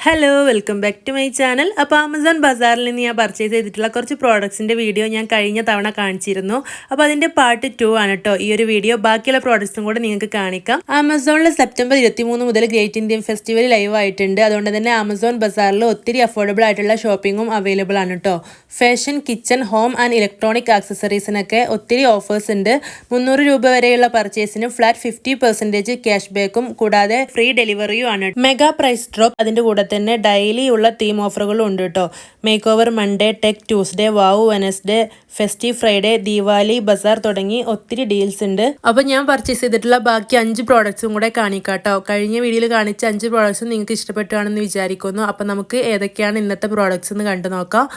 Hello welcome back to my channel. അപ്പോൾ Amazon ബസാറിൽ നിന്ന് ഞാൻ പർച്ചേസ് ചെയ്തിട്ടുള്ള കുറച്ച് പ്രോഡക്ട്സിൻ്റെ വീഡിയോ ഞാൻ കഴിഞ്ഞ തവണ കാണിച്ചിരുന്നു. അപ്പോൾ അതിൻ്റെ പാർട്ട് 2 ആണ് കേട്ടോ ഈ ഒരു വീഡിയോ. ബാക്കിയുള്ള പ്രോഡക്ട്സും കൂടെ നിങ്ങൾക്ക് കാണിക്കാം. ആമസോണിൽ സെപ്റ്റംബർ 23 മുതൽ ഗ്രേറ്റ് ഇന്ത്യൻ ഫെസ്റ്റിവൽ ലൈവ് ആയിട്ടുണ്ട്. അതുകൊണ്ട് തന്നെ ആമസോൺ ബസാറിൽ ഒത്തിരി അഫോർഡബിൾ ആയിട്ടുള്ള ഷോപ്പിങ്ങും അവൈലബിൾ ആണ് കേട്ടോ. Fashion, kitchen, home and electronic ആക്സസറീസിനൊക്കെ ഒത്തിരി ഓഫേഴ്സ് ഉണ്ട്. 300 രൂപ വരെയുള്ള പർച്ചേസിന് ഫ്ലാറ്റ് 50% ക്യാഷ് ബാക്കും കൂടാതെ ഫ്രീ ഡെലിവറിയും ആണ്. മെഗാ പ്രൈസ് ഡ്രോപ്പ് അതിൻ്റെ കൂടെ തന്നെ ഡെയിലി ഉള്ള തീം ഓഫറുകളും ഉണ്ട് കേട്ടോ. Makeover Monday, tech Tuesday, wow Wednesday, festive Friday, Deepavali bazaar തുടങ്ങി ഒത്തിരി ഡീൽസ് ഉണ്ട്. അപ്പോൾ ഞാൻ പർച്ചേസ് ചെയ്തിട്ടുള്ള ബാക്കി 5 പ്രോഡക്ട്സും കൂടെ കാണിക്കാട്ടോ. കഴിഞ്ഞ വീഡിയോയിൽ കാണിച്ച 5 പ്രോഡക്ട്സും നിങ്ങൾക്ക് ഇഷ്ടപ്പെട്ടാണെന്ന് വിചാരിക്കുന്നു. അപ്പോൾ നമുക്ക് ഏതൊക്കെയാണ് ഇന്നത്തെ പ്രോഡക്ട്സ് എന്ന് കണ്ടു നോക്കാം.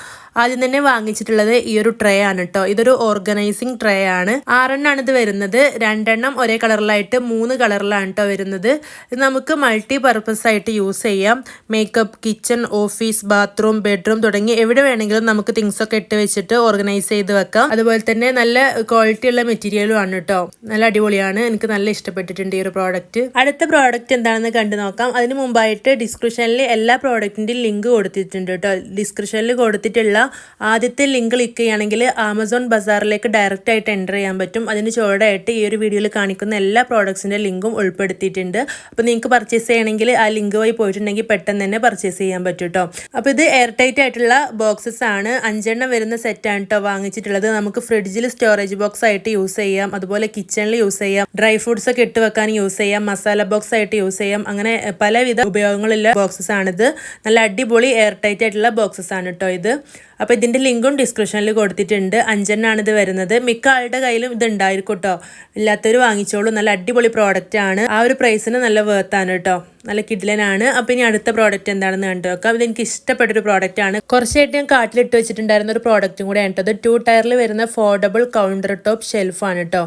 ആദ്യം തന്നെ വാങ്ങിച്ചിട്ടുള്ളത് ഈ ഒരു ട്രേ ആണ് കേട്ടോ. ഇതൊരു ഓർഗനൈസിങ് ട്രേ ആണ്. 6 എണ്ണമാണ് ഇത് വരുന്നത്. 2 എണ്ണം ഒരേ കളറിലായിട്ട് 3 കളറിലാണ് കേട്ടോ വരുന്നത്. ഇത് നമുക്ക് മൾട്ടി പർപ്പസ് ആയിട്ട് യൂസ് ചെയ്യാം. Makeup, kitchen, office, bathroom, bedroom തുടങ്ങി എവിടെ വേണമെങ്കിലും നമുക്ക് തിങ്സ് ഒക്കെ ഇട്ട് വെച്ചിട്ട് ഓർഗനൈസ് ചെയ്ത് വെക്കാം. അതുപോലെ തന്നെ നല്ല ക്വാളിറ്റി ഉള്ള മെറ്റീരിയലും ആണ് കേട്ടോ. നല്ല അടിപൊളിയാണ്. എനിക്ക് നല്ല ഇഷ്ടപ്പെട്ടിട്ടുണ്ട് ഈ ഒരു പ്രോഡക്റ്റ്. അടുത്ത പ്രോഡക്റ്റ് എന്താണെന്ന് കണ്ടു നോക്കാം. അതിന് മുമ്പായിട്ട് ഡിസ്ക്രിപ്ഷനിൽ എല്ലാ പ്രോഡക്റ്റിൻ്റെയും ലിങ്ക് കൊടുത്തിട്ടുണ്ട് കേട്ടോ. ഡിസ്ക്രിപ്ഷനിൽ കൊടുത്തിട്ടുള്ള ആദ്യത്തെ ലിങ്ക് ക്ലിക്ക് ചെയ്യുകയാണെങ്കിൽ ആമസോൺ ബസാറിലേക്ക് ഡയറക്റ്റ് ആയിട്ട് എൻ്റർ ചെയ്യാൻ പറ്റും. അതിന് ചുവടായിട്ട് ഈ ഒരു വീഡിയോയിൽ കാണിക്കുന്ന എല്ലാ പ്രോഡക്ട്സിൻ്റെ ലിങ്കും ഉൾപ്പെടുത്തിയിട്ടുണ്ട്. അപ്പോൾ നിങ്ങൾക്ക് പർച്ചേസ് ചെയ്യണമെങ്കിൽ ആ ലിങ്ക് വഴി പോയിട്ടുണ്ടെങ്കിൽ പെട്ടെന്ന് തന്നെ പർച്ചേസ് ചെയ്യാൻ പറ്റും കേട്ടോ. അപ്പോൾ ഇത് എയർ ടൈറ്റ് ആയിട്ടുള്ള ബോക്സസ് ആണ്. 5 എണ്ണം വരുന്ന സെറ്റാണ് കേട്ടോ വാങ്ങിച്ചിട്ടുള്ളത്. നമുക്ക് ഫ്രിഡ്ജിൽ സ്റ്റോറേജ് ബോക്സ് ആയിട്ട് യൂസ് ചെയ്യാം. അതുപോലെ കിച്ചണിൽ യൂസ് ചെയ്യാം. ഡ്രൈ ഫ്രൂട്ട്സ് ഒക്കെ ഇട്ട് വെക്കാൻ യൂസ് ചെയ്യാം. മസാല ബോക്സ് ആയിട്ട് യൂസ് ചെയ്യാം. അങ്ങനെ പലവിധ ഉപയോഗങ്ങളുള്ള ബോക്സസ് ആണിത്. നല്ല അടിപൊളി എയർ ടൈറ്റ് ആയിട്ടുള്ള ബോക്സസ് ആണ് കേട്ടോ ഇത്. അപ്പോൾ ഇതിൻ്റെ ലിങ്കും ഡിസ്ക്രിപ്ഷനിൽ കൊടുത്തിട്ടുണ്ട്. 5 എണ്ണമാണ് ഇത് വരുന്നത്. മിക്ക ആളുടെ കയ്യിലും ഇത് ഉണ്ടായിരിക്കും കേട്ടോ. ഇല്ലാത്തവർ വാങ്ങിച്ചോളൂ. നല്ല അടിപൊളി പ്രോഡക്റ്റ് ആണ്. ആ ഒരു പ്രൈസിന് നല്ല വേർത്താണ് കേട്ടോ. നല്ല കിഡിലനാണ്. അപ്പോൾ ഇനി അടുത്ത പ്രോഡക്റ്റ് എന്താണെന്ന് കണ്ടു നോക്കാം. ഇത് എനിക്ക് ഇഷ്ടപ്പെട്ടൊരു പ്രോഡക്റ്റ് ആണ്. കുറച്ചായിട്ട് ഞാൻ കാട്ടിലിട്ട് വെച്ചിട്ടുണ്ടായിരുന്ന ഒരു പ്രോഡക്റ്റും കൂടെ ആണ് കേട്ടോ. 2 ടയറിൽ വരുന്ന ഫോൾഡബിൾ കൗണ്ടർ ടോപ്പ് ഷെൽഫാണ് കേട്ടോ.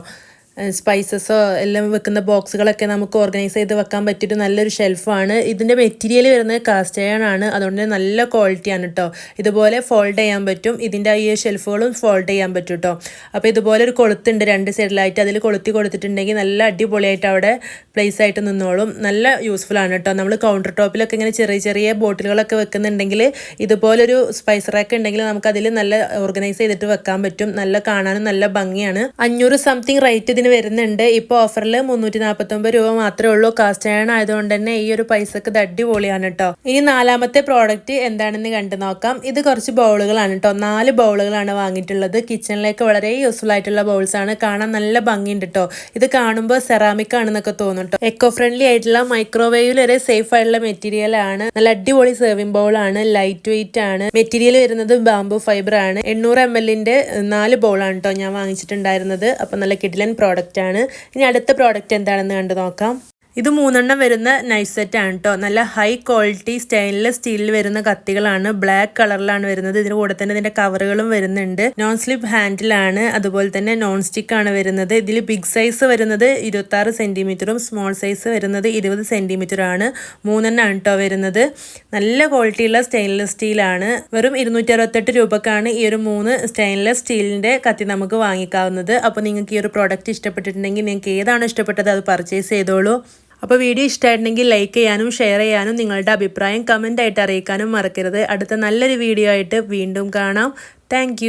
സ്പൈസസോ എല്ലാം വെക്കുന്ന ബോക്സുകളൊക്കെ നമുക്ക് ഓർഗനൈസ് ചെയ്ത് വെക്കാൻ പറ്റിയൊരു നല്ലൊരു ഷെൽഫാണ്. ഇതിൻ്റെ മെറ്റീരിയൽ വരുന്നത് കാസ്റ്റ് അയൺ ആണ്. അതുകൊണ്ട് നല്ല ക്വാളിറ്റിയാണ് കേട്ടോ. ഇതുപോലെ ഫോൾഡ് ചെയ്യാൻ പറ്റും. ഇതിൻ്റെ ഈ ഷെൽഫുകളും ഫോൾഡ് ചെയ്യാൻ പറ്റും കേട്ടോ. അപ്പോൾ ഇതുപോലെ ഒരു കൊളുത്തുണ്ട് 2 സൈഡിലായിട്ട്. അതിൽ കൊളുത്തി കൊടുത്തിട്ടുണ്ടെങ്കിൽ നല്ല അടിപൊളിയായിട്ട് അവിടെ പ്ലേസ് ആയിട്ട് നിന്നോളും. നല്ല യൂസ്ഫുൾ ആണ് കേട്ടോ. നമ്മൾ കൗണ്ടർ ടോപ്പിലൊക്കെ ഇങ്ങനെ ചെറിയ ചെറിയ ബോട്ടിലുകളൊക്കെ വെക്കുന്നുണ്ടെങ്കിൽ ഇതുപോലൊരു സ്പൈസ് റാക്ക് ഉണ്ടെങ്കിൽ നമുക്ക് അതിൽ നല്ല ഓർഗനൈസ് ചെയ്തിട്ട് വെക്കാൻ പറ്റും. നല്ല കാണാനും നല്ല ഭംഗിയാണ്. 500 സംതിങ് റേറ്റ് ഇതിന് വരുന്നുണ്ട്. ഇപ്പോൾ ഓഫറിൽ 349 രൂപ മാത്രമേ ഉള്ളൂ. കാസ്റ്റ് അയൺ ആയതുകൊണ്ട് തന്നെ ഈ ഒരു പൈസക്ക് ഇത് അടിപൊളിയാണ് കേട്ടോ. ഇനി 4ാമത്തെ പ്രോഡക്റ്റ് എന്താണെന്ന് കണ്ടു നോക്കാം. ഇത് കുറച്ച് ബൗളുകളാണ് കേട്ടോ. 4 ബൗളുകളാണ് വാങ്ങിയിട്ടുള്ളത്. കിച്ചണിലേക്ക് വളരെ യൂസ്ഫുൾ ആയിട്ടുള്ള ബൗൾസ് ആണ്. കാണാൻ നല്ല ഭംഗിയുണ്ട് കേട്ടോ. ഇത് കാണുമ്പോൾ സെറാമിക് ആണെന്നൊക്കെ തോന്നും കേട്ടോ. എക്കോ ഫ്രണ്ട്ലി ആയിട്ടുള്ള മൈക്രോവേവിൽ വരെ സേഫ് ആയിട്ടുള്ള മെറ്റീരിയൽ ആണ്. നല്ല അടിപൊളി സെർവിംഗ് ബൗൾ ആണ്. ലൈറ്റ് വെയിറ്റ് ആണ്. മെറ്റീരിയൽ വരുന്നത് ബാംബു ഫൈബർ ആണ്. 800 ml 4 ബൗളാണ് കേട്ടോ ഞാൻ വാങ്ങിച്ചിട്ടുണ്ടായിരുന്നത്. അപ്പോൾ നല്ല കിഡിലൻ പ്രോഡക്റ്റ് ആണ്. ഇനി അടുത്ത പ്രോഡക്റ്റ് എന്താണെന്ന് കണ്ടു നോക്കാം. ഇത് 3 എണ്ണം വരുന്ന നൈഫ് സെറ്റ് ആണ് കേട്ടോ. നല്ല ഹൈ ക്വാളിറ്റി സ്റ്റെയിൻലെസ് സ്റ്റീലിൽ വരുന്ന കത്തികളാണ്. ബ്ലാക്ക് കളറിലാണ് വരുന്നത്. ഇതിന് കൂടെ തന്നെ ഇതിന്റെ കവറുകളും വരുന്നുണ്ട്. നോൺ സ്ലിപ്പ് ഹാൻഡിലാണ്. അതുപോലെ തന്നെ നോൺ സ്റ്റിക്ക് ആണ് വരുന്നത്. ഇതിൽ ബിഗ് സൈസ് വരുന്നത് 26 സെന്റിമീറ്ററും സ്മോൾ സൈസ് വരുന്നത് 20 സെന്റിമീറ്റർ ആണ്. 3 എണ്ണം ആണ് കേട്ടോ വരുന്നത്. നല്ല ക്വാളിറ്റിയുള്ള സ്റ്റെയിൻലെസ് സ്റ്റീലാണ്. വെറും 268 രൂപക്കാണ് ഈ ഒരു 3 സ്റ്റെയിൻലെസ് സ്റ്റീലിന്റെ കത്തി നമുക്ക് വാങ്ങിക്കാവുന്നത്. അപ്പോൾ നിങ്ങൾക്ക് ഈ ഒരു പ്രോഡക്റ്റ് ഇഷ്ടപ്പെട്ടിട്ടുണ്ടെങ്കിൽ നിങ്ങൾക്ക് ഏതാണ് ഇഷ്ടപ്പെട്ടത് അത് പർച്ചേസ് ചെയ്തോളൂ. അപ്പോൾ വീഡിയോ ഇഷ്ടമായിട്ടുണ്ടെങ്കിൽ ലൈക്ക് ചെയ്യാനും ഷെയർ ചെയ്യാനും നിങ്ങളുടെ അഭിപ്രായം കമൻ്റ് ആയിട്ട് അറിയിക്കാനും മറക്കരുത്. അടുത്ത നല്ലൊരു വീഡിയോ ആയിട്ട് വീണ്ടും കാണാം. താങ്ക്